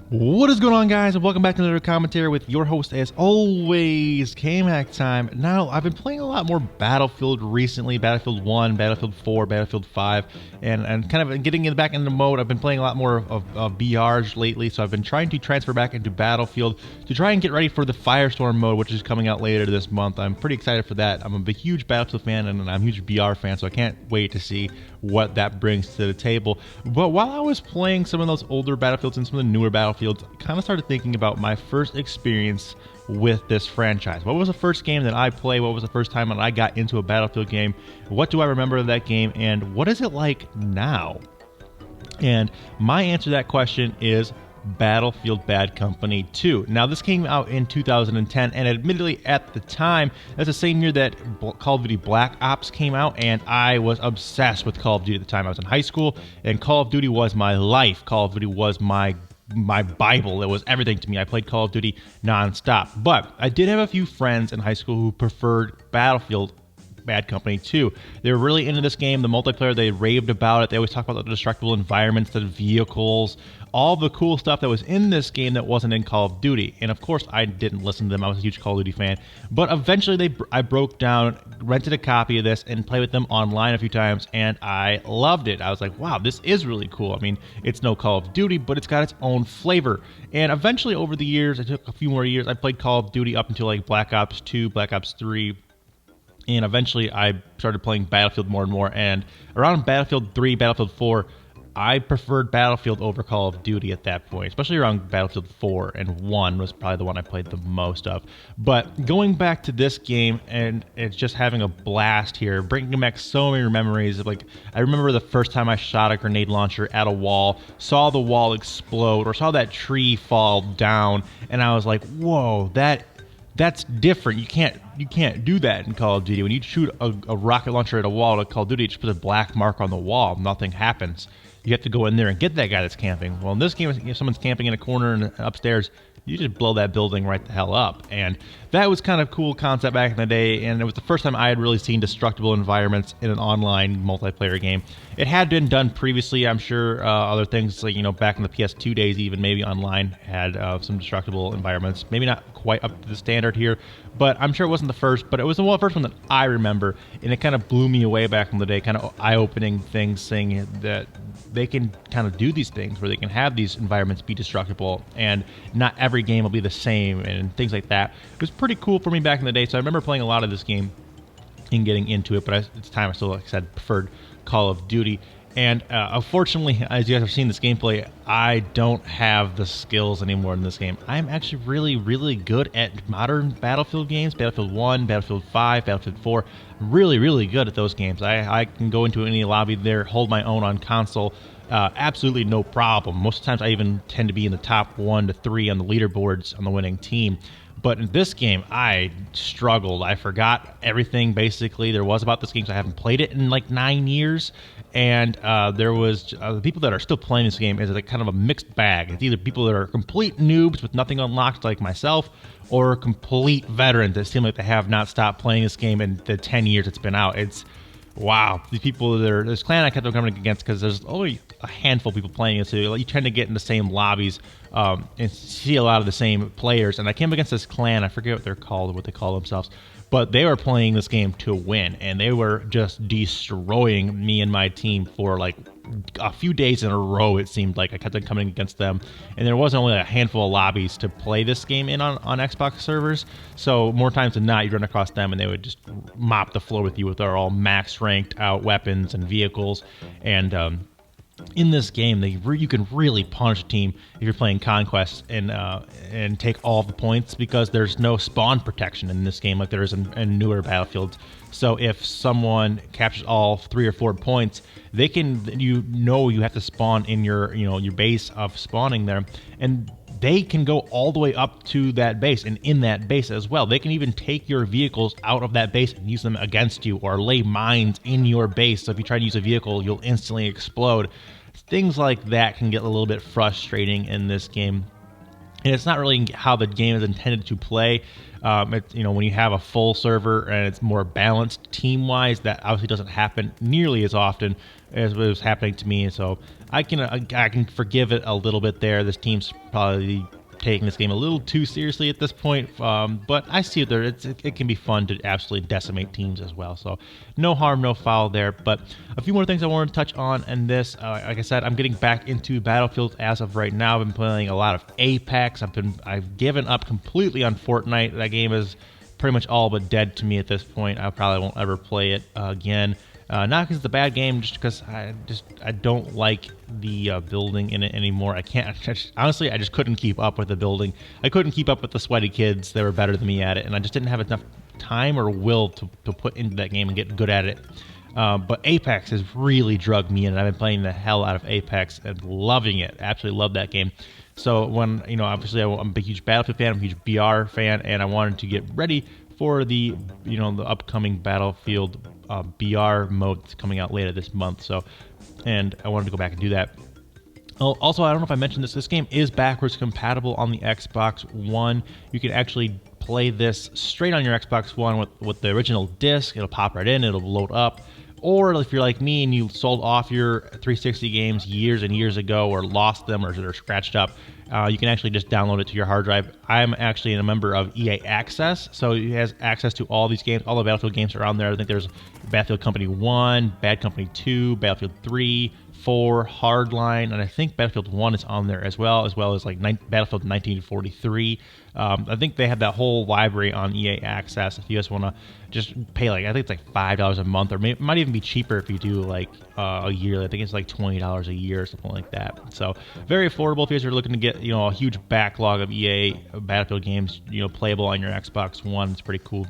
What is going on, guys, and welcome back to another commentary with your host, as always, K-Mac time. Now, I've been playing a lot more Battlefield recently, Battlefield 1, Battlefield 4, Battlefield 5, and kind of getting back into mode. I've been playing a lot more of BRs lately, so I've been trying to transfer back into Battlefield to try and get ready for the Firestorm mode, which is coming out later this month. I'm pretty excited for that. I'm a big, huge Battlefield fan, and I'm a huge BR fan, so I can't wait to see what that brings to the table. But while I was playing some of those older Battlefields and some of the newer Battlefields, I kind of started thinking about my first experience with this franchise. What was the first game that I played? What was the first time that I got into a Battlefield game? What do I remember of that game? And what is it like now? And my answer to that question is Battlefield Bad Company 2. Now, this came out in 2010, and admittedly, at the time, that's the same year that Call of Duty Black Ops came out, and I was obsessed with Call of Duty at the time. I was in high school, and Call of Duty was my life. Call of Duty was my Bible. It was everything to me. I played Call of Duty nonstop. But I did have a few friends in high school who preferred Battlefield Bad Company 2. They were really into this game. The multiplayer, they raved about it. They always talk about the destructible environments, the vehicles, all the cool stuff that was in this game that wasn't in Call of Duty. And of course, I didn't listen to them. I was a huge Call of Duty fan. But eventually, I broke down, rented a copy of this, and played with them online a few times, and I loved it. I was like, wow, this is really cool. I mean, it's no Call of Duty, but it's got its own flavor. And eventually, over the years, it took a few more years, I played Call of Duty up until like Black Ops 2, Black Ops 3, and eventually I started playing Battlefield more and more. And around Battlefield 3, Battlefield 4, I preferred Battlefield over Call of Duty at that point, especially around Battlefield 4, and 1 was probably the one I played the most of. But going back to this game, and it's just having a blast here, bringing back so many memories. Like, I remember the first time I shot a grenade launcher at a wall, saw the wall explode, or saw that tree fall down, and I was like, whoa, that's different. You can't do that in Call of Duty. When you shoot a rocket launcher at a wall in Call of Duty, it just puts a black mark on the wall. Nothing happens. You have to go in there and get that guy that's camping. Well, in this game, if someone's camping in a corner and upstairs, you just blow that building right the hell up. And that was kind of cool concept back in the day, and it was the first time I had really seen destructible environments in an online multiplayer game. It had been done previously, I'm sure. Other things, like, back in the PS2 days, even maybe online had some destructible environments. Maybe not quite up to the standard here, but I'm sure it wasn't the first. But it was the first one that I remember, and it kind of blew me away back in the day. Kind of eye-opening things, saying that they can kind of do these things where they can have these environments be destructible, and not every game will be the same, and things like that. It was pretty cool for me back in the day, so I remember playing a lot of this game and getting into it, but at the time I still, like I said, preferred Call of Duty. And unfortunately, as you guys have seen this gameplay, I don't have the skills anymore in this game. I'm actually really, really good at modern Battlefield games. Battlefield 1, Battlefield 5, Battlefield 4. Really, really good at those games. I can go into any lobby there, hold my own on console, absolutely no problem. Most of the times I even tend to be in the top 1 to 3 on the leaderboards on the winning team. But in this game, I struggled. I forgot everything, basically, there was about this game, so I haven't played it in like 9 years. And there was the people that are still playing this game is like kind of a mixed bag. It's either people that are complete noobs with nothing unlocked like myself, or complete veterans that seem like they have not stopped playing this game in the 10 years it's been out. It's wow. These people this clan I kept on coming against, because there's only a handful of people playing it, so you tend to get in the same lobbies and see a lot of the same players. And I came against this clan, I forget what they're called, what they call themselves, but they were playing this game to win, and they were just destroying me and my team for like a few days in a row. It seemed like I kept on coming against them, and there wasn't only a handful of lobbies to play this game in on Xbox servers, so more times than not you'd run across them and they would just mop the floor with you with their all max ranked out weapons and vehicles. And in this game, you can really punish a team if you're playing Conquest and take all the points, because there's no spawn protection in this game like there is in newer Battlefields. So if someone captures all 3 or 4 points, they can, you have to spawn in your base of spawning there, and they can go all the way up to that base, and in that base as well. They can even take your vehicles out of that base and use them against you, or lay mines in your base, so if you try to use a vehicle, you'll instantly explode. Things like that can get a little bit frustrating in this game. And it's not really how the game is intended to play. When you have a full server and it's more balanced team-wise, that obviously doesn't happen nearly as often. as it was happening to me. So I can forgive it a little bit there. This team's probably taking this game a little too seriously at this point, but I see it there. It can be fun to absolutely decimate teams as well. So no harm, no foul there. But a few more things I wanted to touch on in this. Like I said, I'm getting back into Battlefield as of right now. I've been playing a lot of Apex. I've given up completely on Fortnite. That game is pretty much all but dead to me at this point. I probably won't ever play it again. Not because it's a bad game, just because I don't like the building in it anymore. Honestly, I just couldn't keep up with the building. I couldn't keep up with the sweaty kids. They were better than me at it, and I just didn't have enough time or will to put into that game and get good at it. But Apex has really drugged me in, and I've been playing the hell out of Apex and loving it. Absolutely love that game. So when, obviously I'm a huge Battlefield fan, I'm a huge BR fan, and I wanted to get ready for the upcoming Battlefield BR mode that's coming out later this month. So, and I wanted to go back and do that. Oh, also, I don't know if I mentioned this. This game is backwards compatible on the Xbox One. You can actually play this straight on your Xbox One with the original disc. It'll pop right in. It'll load up. Or if you're like me and you sold off your 360 games years and years ago, or lost them, or they're scratched up, you can actually just download it to your hard drive. I'm actually a member of EA Access, so it has access to all these games. All the Battlefield games are on there. I think there's Battlefield Company 1, Bad Company 2, Battlefield 3, 4, Hardline, and I think Battlefield 1 is on there as well as like Battlefield 1943. I think they have that whole library on EA Access if you guys want to just pay, I think it's like $5 a month, or it might even be cheaper if you do like a year. I think it's like $20 a year or something like that. So very affordable if you guys are looking to get a huge backlog of EA Battlefield games playable on your Xbox One. It's pretty cool.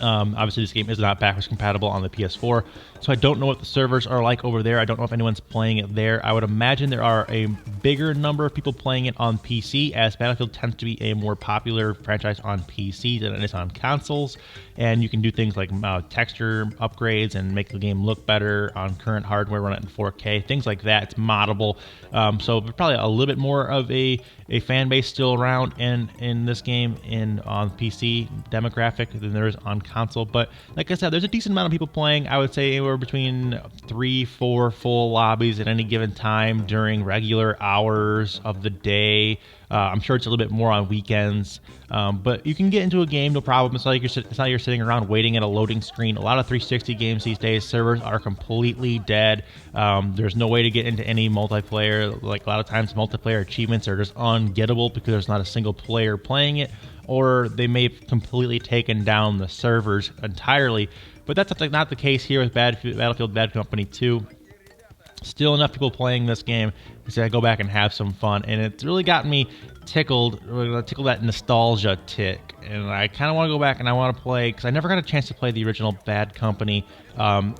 Obviously, this game is not backwards compatible on the PS4, so I don't know what the servers are like over there. I don't know if anyone's playing it there. I would imagine there are a bigger number of people playing it on PC, as Battlefield tends to be a more popular franchise on PC than it is on consoles, and you can do things like texture upgrades and make the game look better on current hardware, run it in 4K, things like that. It's moddable, so probably a little bit more of a fan base still around in this game on PC demographic than there is on console. But like I said, there's a decent amount of people playing. I would say anywhere between 3-4 full lobbies at any given time during regular hours of the day. I'm sure it's a little bit more on weekends, but you can get into a game, no problem. It's not like you're sitting around waiting at a loading screen. A lot of 360 games these days, servers are completely dead. There's no way to get into any multiplayer. Like a lot of times, multiplayer achievements are just ungettable because there's not a single player playing it, or they may have completely taken down the servers entirely. But that's not the case here with Battlefield Bad Company 2. Still enough people playing this game to go back and have some fun, and it's really gotten me tickled that nostalgia tick, and I kind of want to go back and I want to play, because I never got a chance to play the original Bad Company.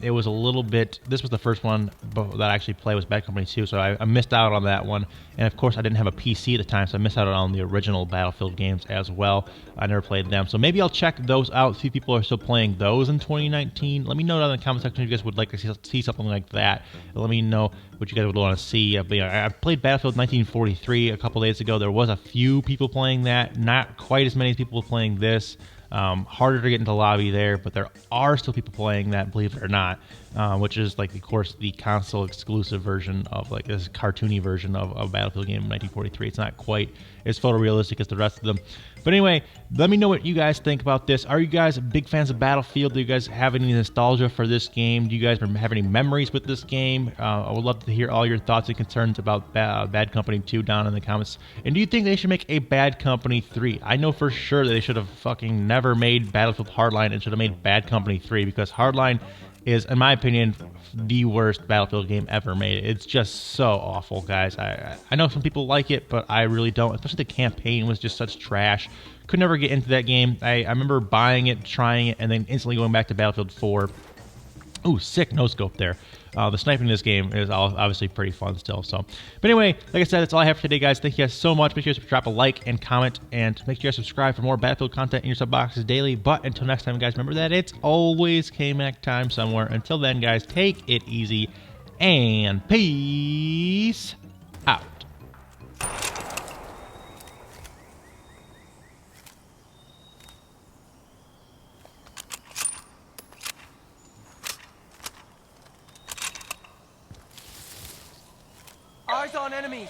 It was a little bit, this was the first one that I actually played, was Bad Company 2, so I missed out on that one, and of course I didn't have a PC at the time, so I missed out on the original Battlefield games as well. I never played them, so maybe I'll check those out, see if people are still playing those in 2019. Let me know down in the comment section if you guys would like to see something like that. Let me know what you guys would want to see. I played Battlefield 1943 a couple days ago. There was a few people playing that, not quite as many people playing this. Harder to get into the lobby there, but there are still people playing that, believe it or not, which is of course the console exclusive version of this cartoony version of a Battlefield game in 1943. It's not quite as photorealistic as the rest of them. But anyway, let me know what you guys think about this. Are you guys big fans of Battlefield? Do you guys have any nostalgia for this game? Do you guys have any memories with this game? I would love to hear all your thoughts and concerns about Bad Company 2 down in the comments. And do you think they should make a Bad Company 3? I know for sure that they should have fucking never made Battlefield Hardline and should have made Bad Company 3, because Hardline is, in my opinion, the worst Battlefield game ever made. It's just so awful, guys. I know some people like it, but I really don't. Especially the campaign was just such trash. Could never get into that game. I remember buying it, trying it, and then instantly going back to Battlefield 4. Ooh, sick no-scope there. The sniping in this game is obviously pretty fun still. So, but anyway, like I said, that's all I have for today, guys. Thank you guys so much. Make sure you guys drop a like and comment, and make sure you guys subscribe for more Battlefield content in your sub boxes daily. But until next time, guys, remember that it's always KMAC time somewhere. Until then, guys, take it easy, and peace out. Eyes on enemies.